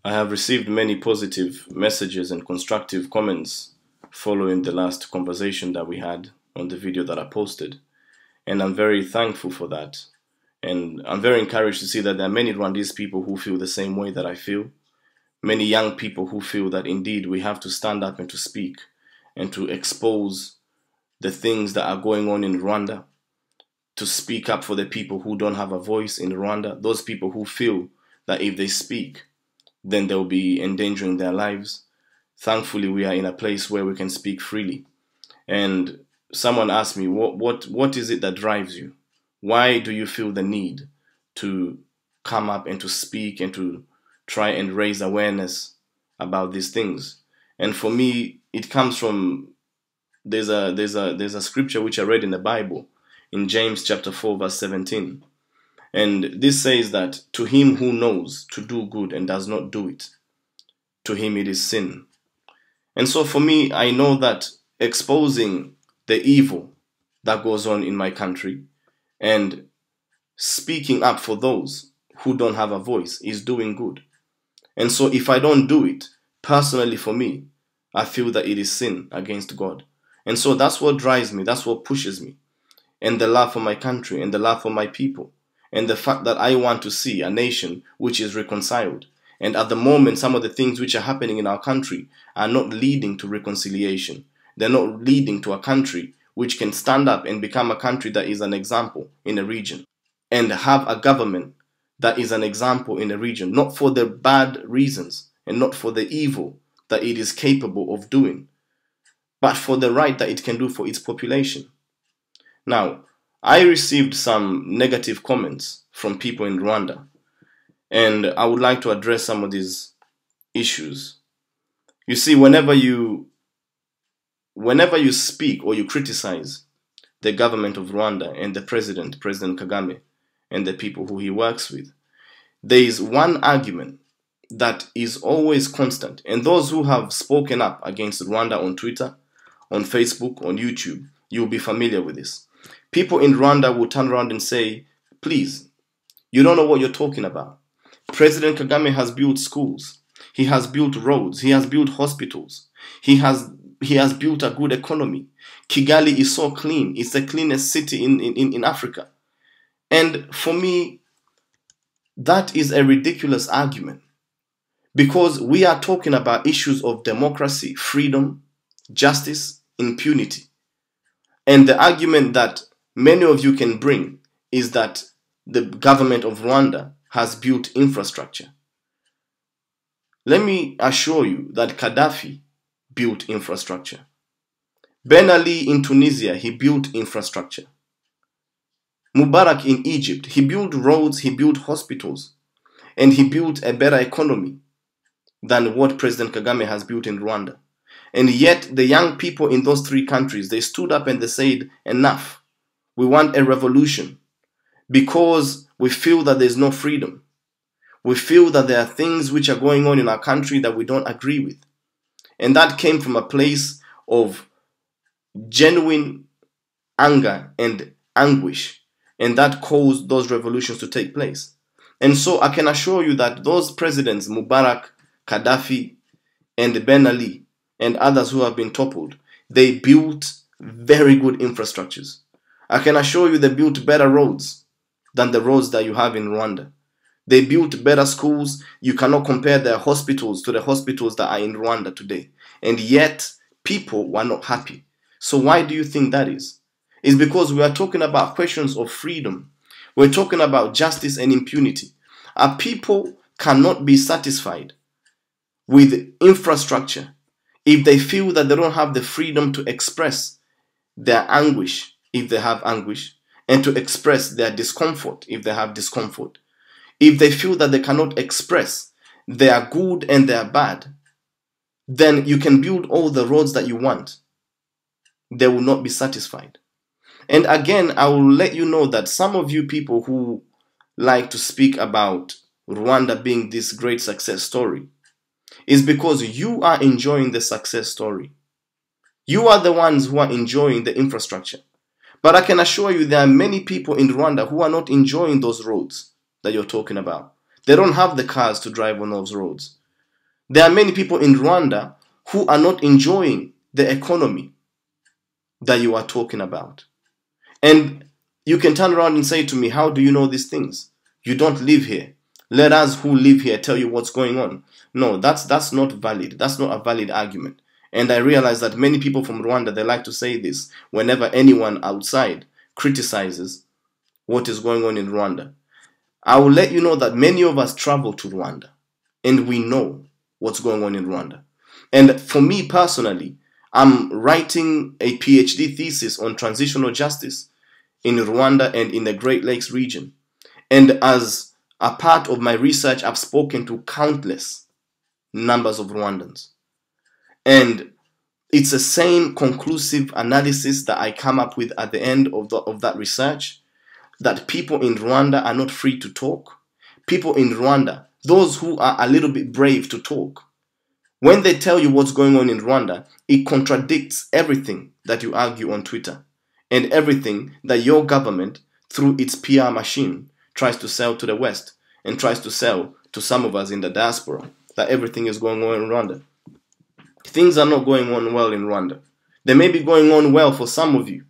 I have received many positive messages and constructive comments following the last conversation that we had on the video that I posted. And I'm very thankful for that. And I'm very encouraged to see that there are many Rwandese people who feel the same way that I feel. Many young people who feel that indeed we have to stand up and to speak and to expose the things that are going on in Rwanda, to speak up for the people who don't have a voice in Rwanda, those people who feel that if they speak, then they'll be endangering their lives. Thankfully, we are in a place where we can speak freely. And someone asked me, what is it that drives you? Why do you feel the need to come up and to speak and to try and raise awareness about these things? And for me, it comes from, there's a scripture which I read in the Bible, in James chapter 4, verse 17. And this says that to him who knows to do good and does not do it, to him it is sin. And so for me, I know that exposing the evil that goes on in my country and speaking up for those who don't have a voice is doing good. And so if I don't do it, personally for me, I feel that it is sin against God. And so that's what drives me, that's what pushes me. And the love for my country and the love for my people. And the fact that I want to see a nation which is reconciled. And at the moment, some of the things which are happening in our country are not leading to reconciliation. They're not leading to a country which can stand up and become a country that is an example in a region. And have a government that is an example in a region. Not for the bad reasons and not for the evil that it is capable of doing, but for the right that it can do for its population. Now, I received some negative comments from people in Rwanda, and I would like to address some of these issues. You see, whenever you speak or you criticize the government of Rwanda and the President Kagame, and the people who he works with, there is one argument that is always constant. And those who have spoken up against Rwanda on Twitter, on Facebook, on YouTube, you'll be familiar with this. People in Rwanda will turn around and say, please, you don't know what you're talking about. President Kagame has built schools. He has built roads. He has built hospitals. He has built a good economy. Kigali is so clean. It's the cleanest city in Africa. And for me, that is a ridiculous argument. Because we are talking about issues of democracy, freedom, justice, impunity. And the argument that many of you can bring is that the government of Rwanda has built infrastructure. Let me assure you that Gaddafi built infrastructure. Ben Ali in Tunisia, he built infrastructure. Mubarak in Egypt, he built roads, he built hospitals, and he built a better economy than what President Kagame has built in Rwanda. And yet the young people in those three countries, they stood up and they said, enough. We want a revolution because we feel that there's no freedom. We feel that there are things which are going on in our country that we don't agree with. And that came from a place of genuine anger and anguish. And that caused those revolutions to take place. And so I can assure you that those presidents, Mubarak, Gaddafi, and Ben Ali, and others who have been toppled, they built very good infrastructures. I can assure you they built better roads than the roads that you have in Rwanda. They built better schools. You cannot compare their hospitals to the hospitals that are in Rwanda today. And yet, people were not happy. So why do you think that is? It's because we are talking about questions of freedom. We're talking about justice and impunity. Our people cannot be satisfied with infrastructure if they feel that they don't have the freedom to express their anguish if they have anguish, and to express their discomfort if they have discomfort. If they feel that they cannot express their good and their bad, then you can build all the roads that you want. They will not be satisfied. And again, I will let you know that some of you people who like to speak about Rwanda being this great success story is because you are enjoying the success story. You are the ones who are enjoying the infrastructure. But I can assure you there are many people in Rwanda who are not enjoying those roads that you're talking about. They don't have the cars to drive on those roads. There are many people in Rwanda who are not enjoying the economy that you are talking about. And you can turn around and say to me, how do you know these things? You don't live here. Let us who live here tell you what's going on. No, that's not valid. That's not a valid argument. And I realize that many people from Rwanda, they like to say this whenever anyone outside criticizes what is going on in Rwanda. I will let you know that many of us travel to Rwanda and we know what's going on in Rwanda. And for me personally, I'm writing a PhD thesis on transitional justice in Rwanda and in the Great Lakes region. And as a part of my research, I've spoken to countless numbers of Rwandans. And it's the same conclusive analysis that I come up with at the end of that research, that people in Rwanda are not free to talk. People in Rwanda, those who are a little bit brave to talk, when they tell you what's going on in Rwanda, it contradicts everything that you argue on Twitter and everything that your government, through its PR machine, tries to sell to the West and tries to sell to some of us in the diaspora, that everything is going on in Rwanda. Things are not going on well in Rwanda. They may be going on well for some of you,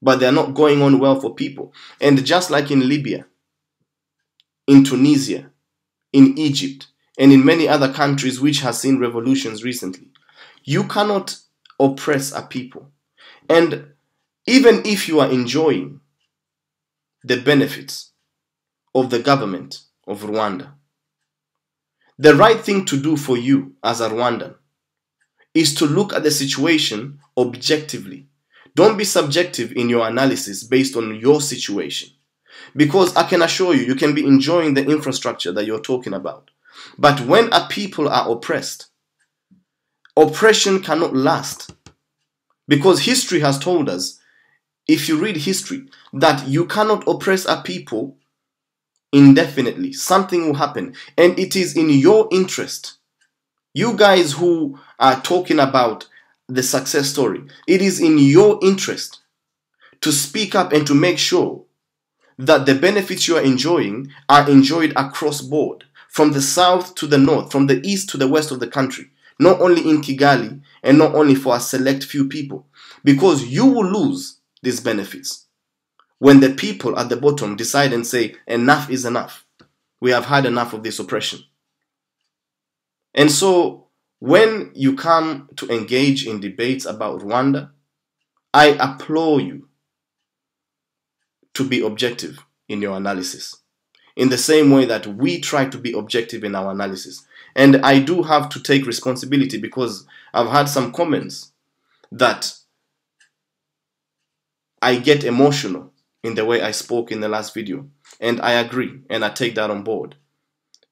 but they're not going on well for people. And just like in Libya, in Tunisia, in Egypt, and in many other countries which have seen revolutions recently, you cannot oppress a people. And even if you are enjoying the benefits of the government of Rwanda, the right thing to do for you as a Rwandan is to look at the situation objectively. Don't be subjective in your analysis based on your situation. Because I can assure you, you can be enjoying the infrastructure that you're talking about. But when a people are oppressed, oppression cannot last. Because history has told us, if you read history, that you cannot oppress a people indefinitely. Something will happen. And it is in your interest. You guys who are talking about the success story, it is in your interest to speak up and to make sure that the benefits you are enjoyed across board, from the south to the north, from the east to the west of the country, not only in Kigali and not only for a select few people, because you will lose these benefits when the people at the bottom decide and say, enough is enough. We have had enough of this oppression. And so when you come to engage in debates about Rwanda, I applaud you to be objective in your analysis, in the same way that we try to be objective in our analysis. And I do have to take responsibility because I've had some comments that I get emotional in the way I spoke in the last video. And I agree, and I take that on board.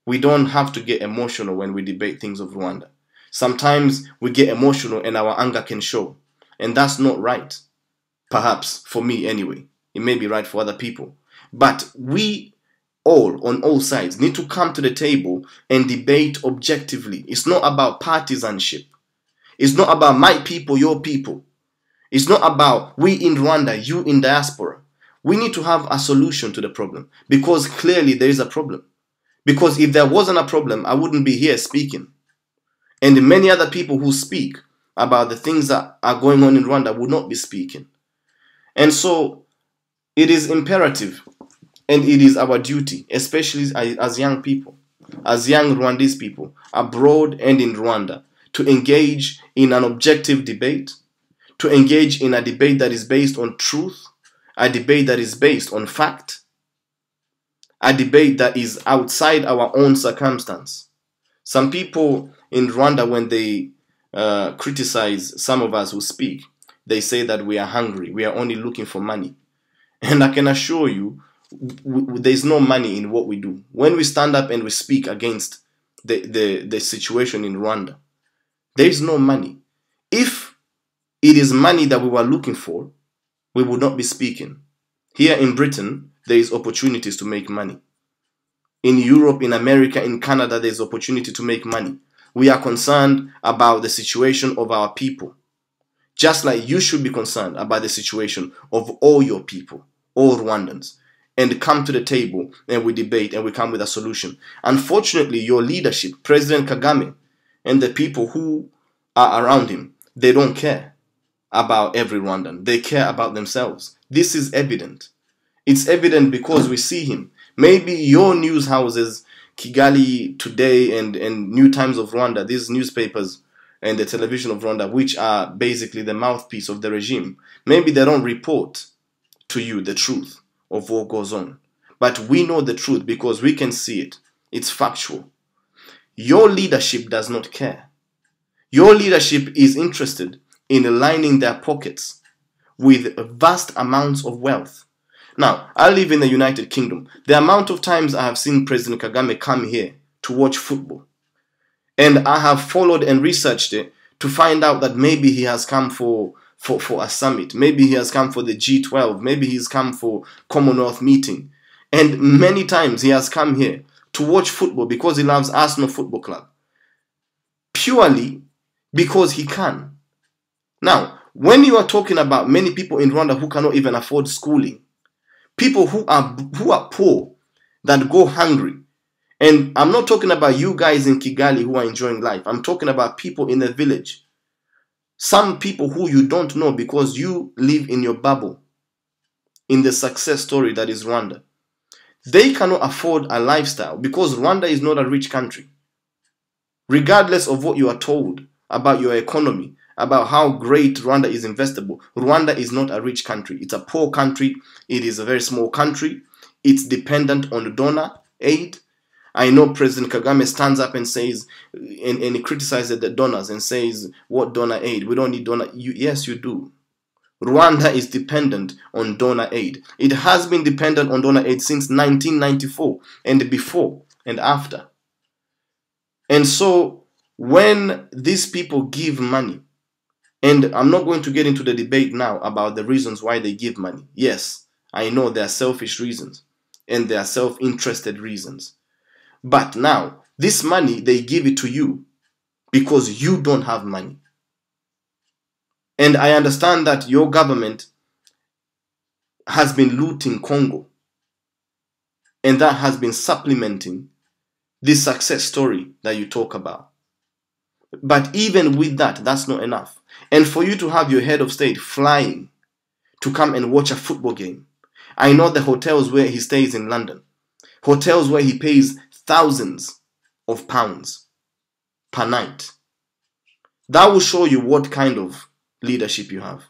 We don't have to get emotional when we debate things of Rwanda. Sometimes we get emotional and our anger can show. And that's not right. Perhaps, for me anyway. It may be right for other people. But we all, on all sides, need to come to the table and debate objectively. It's not about partisanship. It's not about my people, your people. It's not about we in Rwanda, you in diaspora. We need to have a solution to the problem, because clearly there is a problem. Because if there wasn't a problem, I wouldn't be here speaking. And many other people who speak about the things that are going on in Rwanda would not be speaking. And so it is imperative and it is our duty, especially as young people, as young Rwandese people, abroad and in Rwanda, to engage in an objective debate, to engage in a debate that is based on truth, a debate that is based on fact, a debate that is outside our own circumstance. Some people in Rwanda, when they criticize some of us who speak, they say that we are hungry, we are only looking for money. And I can assure you, there's no money in what we do. When we stand up and we speak against the situation in Rwanda, there is no money. If it is money that we were looking for, we would not be speaking. Here in Britain, there is opportunities to make money. In Europe, in America, in Canada, there is opportunity to make money. We are concerned about the situation of our people. Just like you should be concerned about the situation of all your people, all Rwandans, and come to the table and we debate and we come with a solution. Unfortunately, your leadership, President Kagame, and the people who are around him, they don't care about every Rwandan. They care about themselves. This is evident. It's evident because we see him. Maybe your news houses, Kigali Today and New Times of Rwanda, these newspapers and the television of Rwanda, which are basically the mouthpiece of the regime, maybe they don't report to you the truth of what goes on. But we know the truth because we can see it. It's factual. Your leadership does not care. Your leadership is interested in lining their pockets with vast amounts of wealth. Now, I live in the United Kingdom. The amount of times I have seen President Kagame come here to watch football, and I have followed and researched it to find out that maybe he has come for a summit. Maybe he has come for the G12. Maybe he's come for Commonwealth meeting. And many times he has come here to watch football because he loves Arsenal Football Club. Purely because he can. Now, when you are talking about many people in Rwanda who cannot even afford schooling, people who are poor, that go hungry, and I'm not talking about you guys in Kigali who are enjoying life. I'm talking about people in the village. Some people who you don't know because you live in your bubble, in the success story that is Rwanda. They cannot afford a lifestyle because Rwanda is not a rich country. Regardless of what you are told about your economy, about how great Rwanda is investable, Rwanda is not a rich country. It's a poor country. It is a very small country. It's dependent on donor aid. I know President Kagame stands up and says, and he criticizes the donors and says, what donor aid? We don't need donor. Yes, you do. Rwanda is dependent on donor aid. It has been dependent on donor aid since 1994 and before and after. And so when these people give money, and I'm not going to get into the debate now about the reasons why they give money. Yes, I know there are selfish reasons and there are self-interested reasons. But now, this money, they give it to you because you don't have money. And I understand that your government has been looting Congo. And that has been supplementing this success story that you talk about. But even with that, that's not enough. And for you to have your head of state flying to come and watch a football game. I know the hotels where he stays in London. Hotels where he pays thousands of pounds per night. That will show you what kind of leadership you have.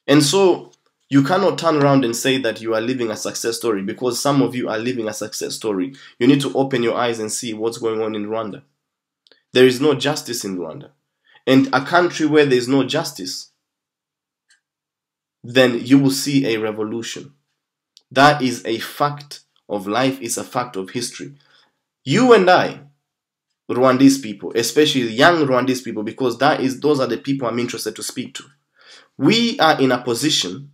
And so you cannot turn around and say that you are living a success story because some of you are living a success story. You need to open your eyes and see what's going on in Rwanda. There is no justice in Rwanda. And a country where there is no justice, then you will see a revolution. That is a fact of life, it's a fact of history. You and I, Rwandese people, especially young Rwandese people, because those are the people I'm interested to speak to. We are in a position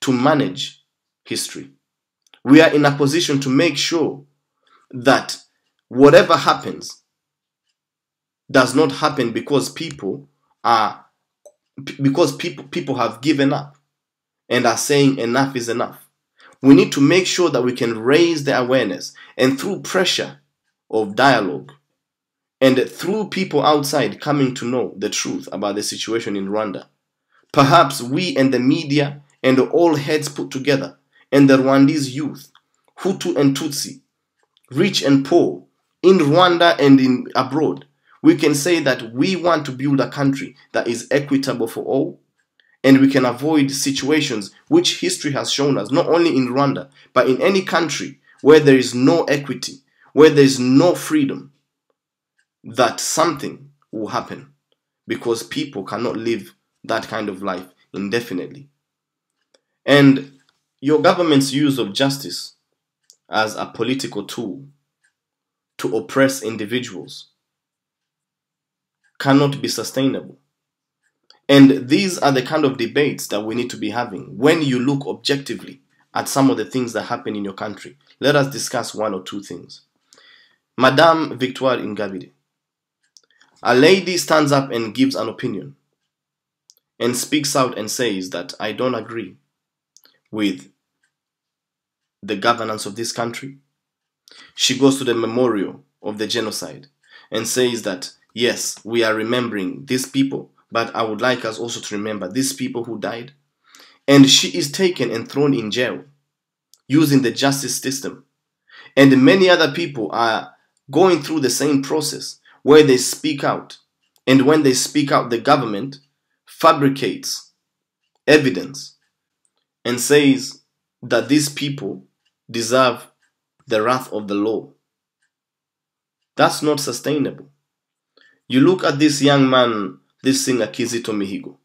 to manage history. We are in a position to make sure that whatever happens does not happen because people have given up and are saying enough is enough. We need to make sure that we can raise the awareness, and through pressure of dialogue and through people outside coming to know the truth about the situation in Rwanda, perhaps we and the media and all heads put together and the Rwandese youth, Hutu and Tutsi, rich and poor, in Rwanda and in abroad, we can say that we want to build a country that is equitable for all, and we can avoid situations which history has shown us, not only in Rwanda, but in any country where there is no equity, where there is no freedom, that something will happen because people cannot live that kind of life indefinitely. And your government's use of justice as a political tool to oppress individuals cannot be sustainable. And these are the kind of debates that we need to be having when you look objectively at some of the things that happen in your country. Let us discuss one or two things. Madame Victoire Ingabire, a lady stands up and gives an opinion and speaks out and says that I don't agree with the governance of this country. She goes to the memorial of the genocide and says that, yes, we are remembering these people, but I would like us also to remember these people who died. And she is taken and thrown in jail using the justice system. And many other people are going through the same process where they speak out. And when they speak out, the government fabricates evidence and says that these people deserve the wrath of the law. That's not sustainable. You look at this young man, this singer Kizito Mihigo.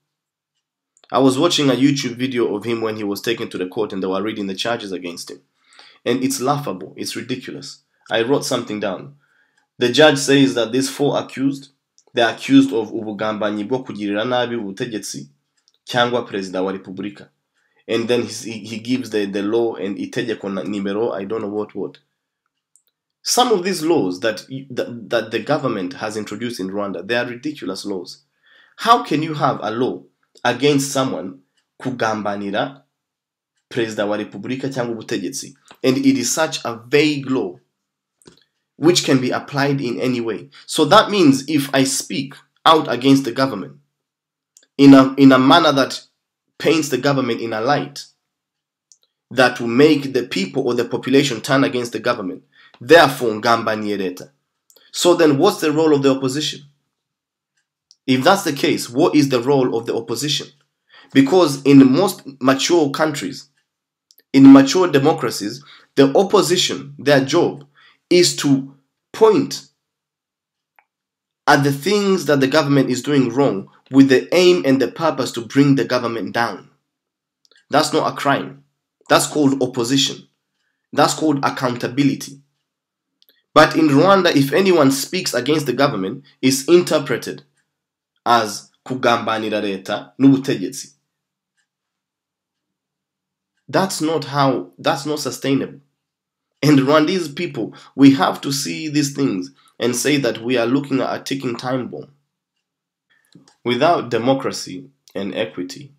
I was watching a YouTube video of him when he was taken to the court and they were reading the charges against him. And it's laughable, it's ridiculous. I wrote something down. The judge says that these 4 accused, they are accused of ubugambanyi bwo kugirira nabi ubutegetsi cyangwa perezida wa repubulika. And then he gives the law and itegeko nimero, I don't know what. Some of these laws that the government has introduced in Rwanda, they are ridiculous laws. How can you have a law against someone kugambanira perezida wa repubulika cyangwa ubutegetsi, and it is such a vague law which can be applied in any way? So that means if I speak out against the government in a manner that paints the government in a light that will make the people or the population turn against the government, therefore ngambanyereta. So then what's the role of the opposition? If that's the case, what is the role of the opposition? Because in most mature countries, in mature democracies, the opposition, their job is to point at the things that the government is doing wrong with the aim and the purpose to bring the government down. That's not a crime. That's called opposition. That's called accountability. But in Rwanda, if anyone speaks against the government, it's interpreted as kugambanira leta n'ubutegetsi. That's not sustainable. And Rwandese people, we have to see these things and say that we are looking at a ticking time bomb. Without democracy and equity,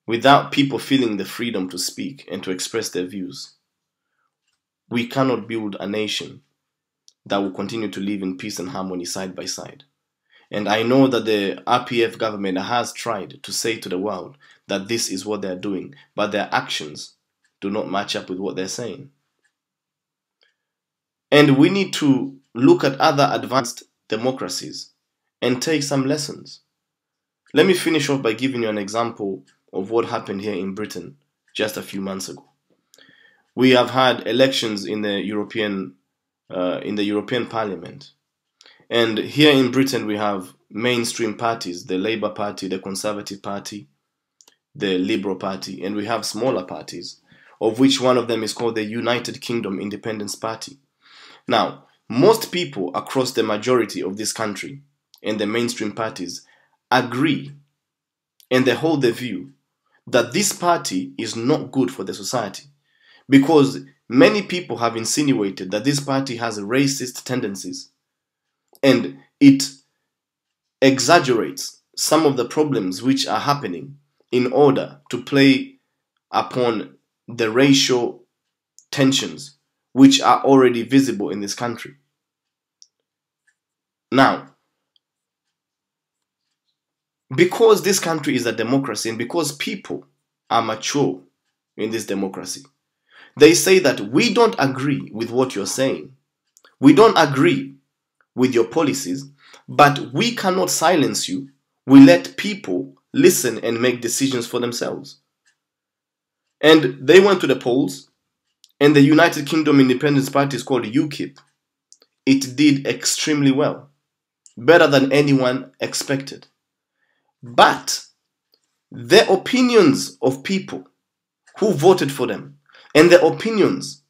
without people feeling the freedom to speak and to express their views, we cannot build a nation that will continue to live in peace and harmony side by side. And I know that the RPF government has tried to say to the world that this is what they're doing, but their actions do not match up with what they're saying. And we need to look at other advanced democracies and take some lessons. Let me finish off by giving you an example of what happened here in Britain just a few months ago. We have had elections in the European Parliament. And here in Britain, we have mainstream parties, the Labour Party, the Conservative Party, the Liberal Party, and we have smaller parties, of which one of them is called the United Kingdom Independence Party. Now, most people across the majority of this country and the mainstream parties agree and they hold the view that this party is not good for the society, because many people have insinuated that this party has racist tendencies and it exaggerates some of the problems which are happening in order to play upon the racial tensions which are already visible in this country. Now, because this country is a democracy and because people are mature in this democracy, they say that we don't agree with what you're saying. We don't agree with your policies, but we cannot silence you. We let people listen and make decisions for themselves. And they went to the polls, and the United Kingdom Independence Party is called UKIP. It did extremely well, better than anyone expected. But the opinions of people who voted for them and the opinions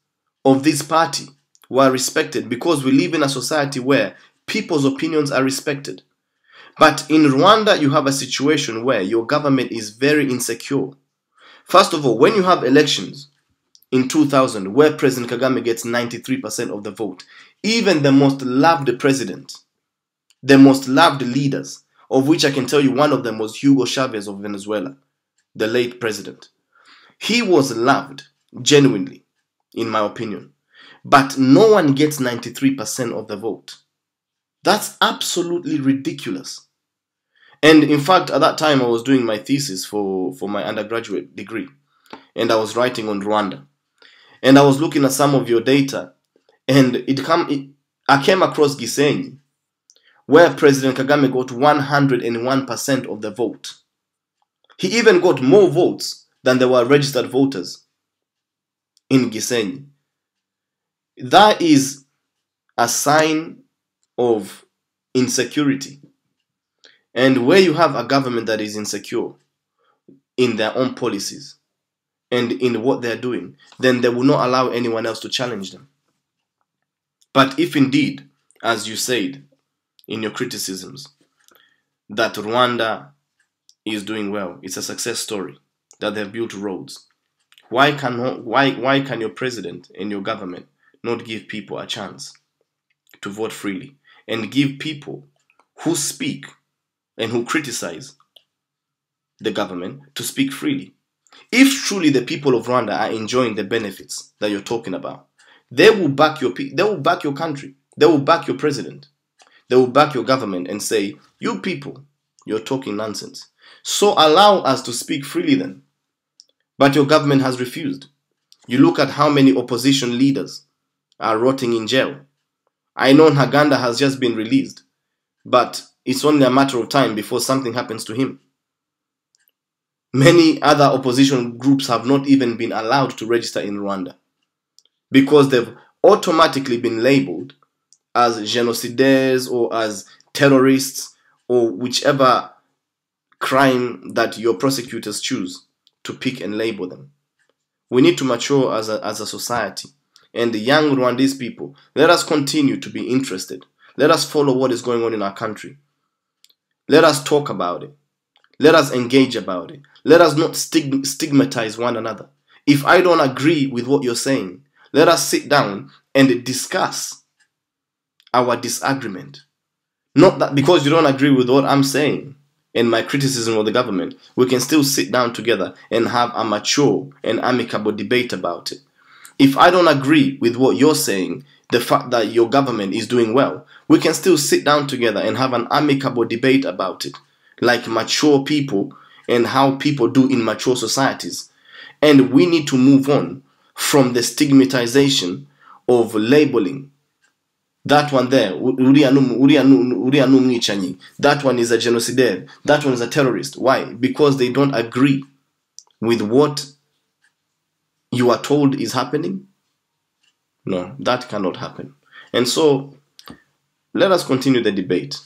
of this party were respected, because we live in a society where people's opinions are respected. But in Rwanda, you have a situation where your government is very insecure. First of all, when you have elections in 2000 where President Kagame gets 93% of the vote, even the most loved president, the most loved leaders, of which I can tell you one of them was Hugo Chavez of Venezuela, the late president. He was loved, genuinely, in my opinion. but no one gets 93% of the vote. That's absolutely ridiculous. And in fact, at that time, I was doing my thesis for my undergraduate degree, and I was writing on Rwanda. And I was looking at some of your data, and I came across Gisenyi, where President Kagame got 101% of the vote. He even got more votes than there were registered voters in Gisenyi. That is a sign of insecurity. And where you have a government that is insecure in their own policies and in what they're doing, then they will not allow anyone else to challenge them. But if indeed, as you said in your criticisms, that Rwanda is doing well, it's a success story, that they've built roads, why can your president and your government not give people a chance to vote freely and give people who speak and who criticize the government to speak freely? If truly the people of Rwanda are enjoying the benefits that you're talking about, they will back your country, they will back your president, they will back your government and say, you people, you're talking nonsense. So allow us to speak freely then. But your government has refused. You look at how many opposition leaders are rotting in jail. I know Ntaganda has just been released, but it's only a matter of time before something happens to him. Many other opposition groups have not even been allowed to register in Rwanda because they've automatically been labeled as genocidaires or as terrorists or whichever crime that your prosecutors choose to pick and label them. We need to mature as a society. And the young Rwandese people, let us continue to be interested. Let us follow what is going on in our country. Let us talk about it. Let us engage about it. Let us not stigmatize one another. If I don't agree with what you're saying, let us sit down and discuss our disagreement. Not that because you don't agree with what I'm saying and my criticism of the government, we can still sit down together and have a mature and amicable debate about it. If I don't agree with what you're saying, the fact that your government is doing well, we can still sit down together and have an amicable debate about it, like mature people and how people do in mature societies. And we need to move on from the stigmatization of labeling. That one there, that one is a genocidaire, that one is a terrorist. Why? Because they don't agree with what you are told is happening? No, that cannot happen. And so, let us continue the debate.